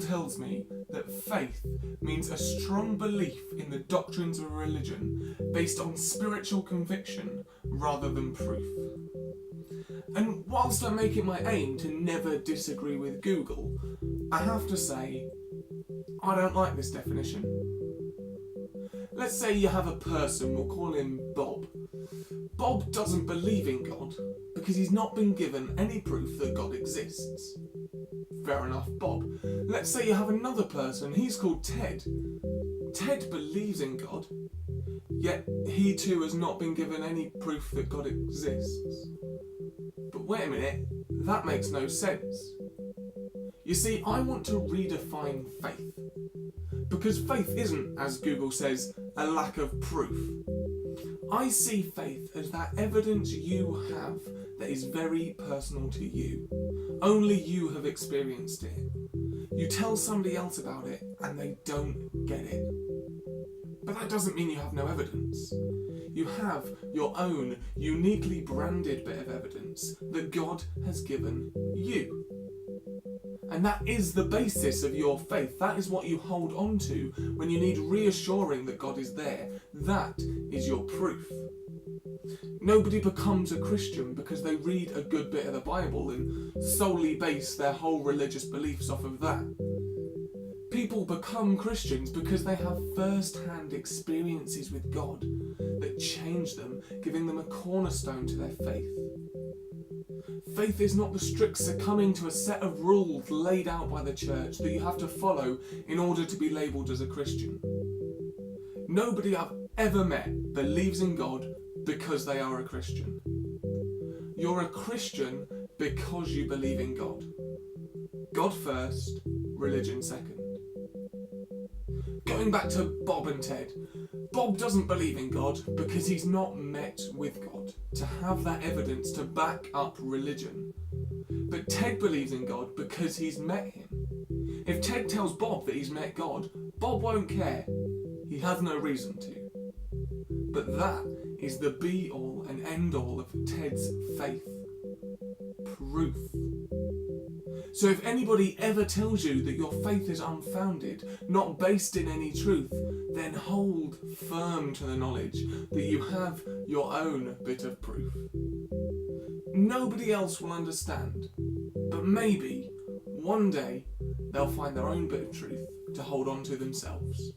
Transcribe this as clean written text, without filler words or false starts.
tells me that faith means a strong belief in the doctrines of a religion based on spiritual conviction rather than proof. And whilst I make it my aim to never disagree with Google, I have to say, I don't like this definition. Let's say you have a person, we'll call him Bob. Bob doesn't believe in God because he's not been given any proof that God exists. Fair enough, Bob. Let's say you have another person, he's called Ted. Ted believes in God, yet he too has not been given any proof that God exists. But wait a minute, that makes no sense. You see, I want to redefine faith. Because faith isn't, as Google says, a lack of proof. I see faith as that evidence you have that is very personal to you. Only you have experienced it. You tell somebody else about it and they don't get it. But that doesn't mean you have no evidence. You have your own uniquely branded bit of evidence that God has given you. And that is the basis of your faith. That is what you hold on to when you need reassuring that God is there. That is your proof. Nobody becomes a Christian because they read a good bit of the Bible and solely base their whole religious beliefs off of that. People become Christians because they have first-hand experiences with God that change them, giving them a cornerstone to their faith. Faith is not the strict succumbing to a set of rules laid out by the church that you have to follow in order to be labelled as a Christian. Nobody I've ever met believes in God because they are a Christian. You're a Christian because you believe in God. God first, religion second. Going back to Bob and Ted, Bob doesn't believe in God because he's not met with God to have that evidence to back up religion. But Ted believes in God because he's met him. If Ted tells Bob that he's met God, Bob won't care. He has no reason to. But that is the be-all and end-all of Ted's faith. Proof. So if anybody ever tells you that your faith is unfounded, not based in any truth, then hold firm to the knowledge that you have your own bit of proof. Nobody else will understand, but maybe one day they'll find their own bit of truth to hold on to themselves.